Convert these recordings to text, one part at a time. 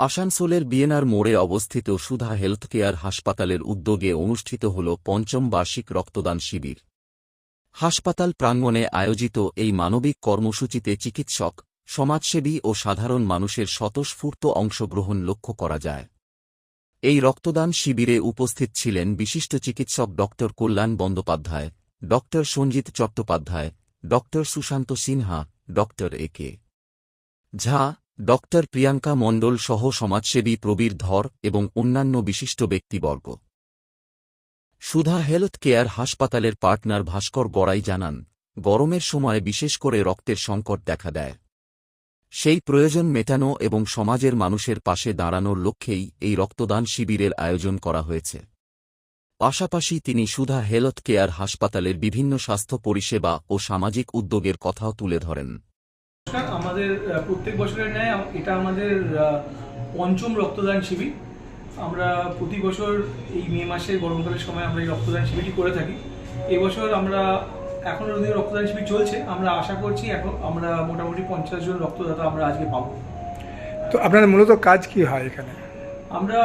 আসানসোলের বিএনআর মোড়ে অবস্থিত সুধা হেলথকেয়ার হাসপাতালের উদ্যোগে অনুষ্ঠিত হল পঞ্চম বার্ষিক রক্তদান শিবির। হাসপাতাল প্রাঙ্গণে আয়োজিত এই মানবিক কর্মসূচিতে চিকিৎসক, সমাজসেবী ও সাধারণ মানুষের স্বতঃস্ফূর্ত অংশগ্রহণ লক্ষ্য করা যায়। এই রক্তদান শিবিরে উপস্থিত ছিলেন বিশিষ্ট চিকিৎসক ড কল্যাণ বন্দ্যোপাধ্যায়, ড সঞ্জিত চট্টোপাধ্যায়, ড সুশান্ত সিনহা, ড এ.কে. ঝা, ড প্রিয়াঙ্কা মণ্ডল সহ সমাজসেবী প্রবীর ধর এবং অন্যান্য বিশিষ্ট ব্যক্তিবর্গ। সুধা হেলথ কেয়ার হাসপাতালের পার্টনার ভাস্কর গড়াই জানান, গরমের সময় বিশেষ করে রক্তের সংকট দেখা দেয়। সেই প্রয়োজন মেটানো এবং সমাজের মানুষের পাশে দাঁড়ানোর লক্ষ্যেই এই রক্তদান শিবিরের আয়োজন করা হয়েছে। পাশাপাশি তিনি সুধা হেলথ কেয়ার হাসপাতালের বিভিন্ন স্বাস্থ্য পরিষেবা ও সামাজিক উদ্যোগের কথাও তুলে ধরেন। আমাদের প্রত্যেক বছরের ন্যায় এটা আমাদের পঞ্চম রক্তদান শিবির। আমরা প্রতি বছর এই মে মাসে গরমকালের সময় আমরা এই রক্তদান শিবিরটি করে থাকি। এবছর আমরা এখনো যদিও রক্তদান শিবির চলছে, আমরা আশা করছি এখন আমরা মোটামুটি 50 জন রক্তদাতা আমরা আজকে পাবো। তো আপনাদের মূলত কাজ কি হয় এখানে? আমরা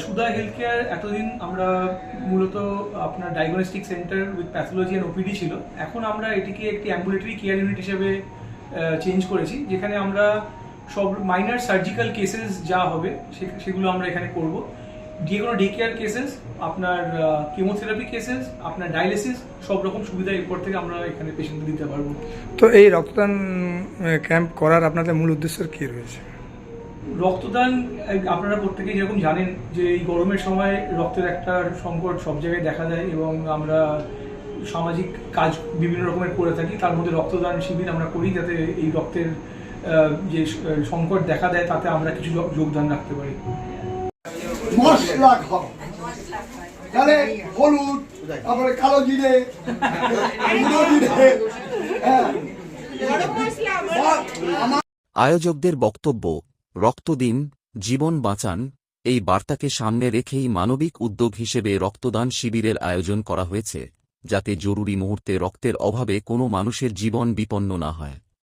সুধা হেলথ কেয়ার এতদিন আমরা মূলত আপনার diagnostic centre with pathology and OPD ছিল। এখন আমরা এটিকে একটি অ্যাম্বুলেটরি কেয়ার ইউনিট হিসেবে চেঞ্জ করেছি, যেখানে আমরা সব মাইনার সার্জিক্যাল কেসেস যা হবে সেগুলো আমরা এখানে করব। যে কোনো ডে কেয়ার কেসেস, আপনার কেমোথেরাপি কেসেস, আপনার ডায়ালিসিস, সব রকম সুবিধা এরপর থেকে আমরা এখানে পেশেন্টদের দিতে পারবো। তো এই রক্তদান ক্যাম্প করার আপনাদের মূল উদ্দেশ্য কি রয়েছে? রক্তদান আপনারা প্রত্যেকেই যেরকম জানেন যে এই গরমের সময় রক্তের একটা সংকট সব জায়গায় দেখা যায় এবং আমরা সামাজিক কাজ বিভিন্ন রকমের করে থাকি। তার মধ্যে রক্তদান শিবির আমরা করি যাতে এই রক্তের যে সংকট দেখা দেয় তাতে আমরা কিছু যোগদান রাখতে পারি। মশলা খাও, তাহলে হলুদ, তারপরে কালো জিরে, আয়োজকদের বক্তব্য, রক্ত দিন, জীবন বাঁচান, এই বার্তাকে সামনে রেখেই মানবিক উদ্যোগ হিসেবে রক্তদান শিবিরের আয়োজন করা হয়েছে, যাতে জরুরি মুহূর্তে রক্তের অভাবে কোনো মানুষের জীবন বিপন্ন না হয়।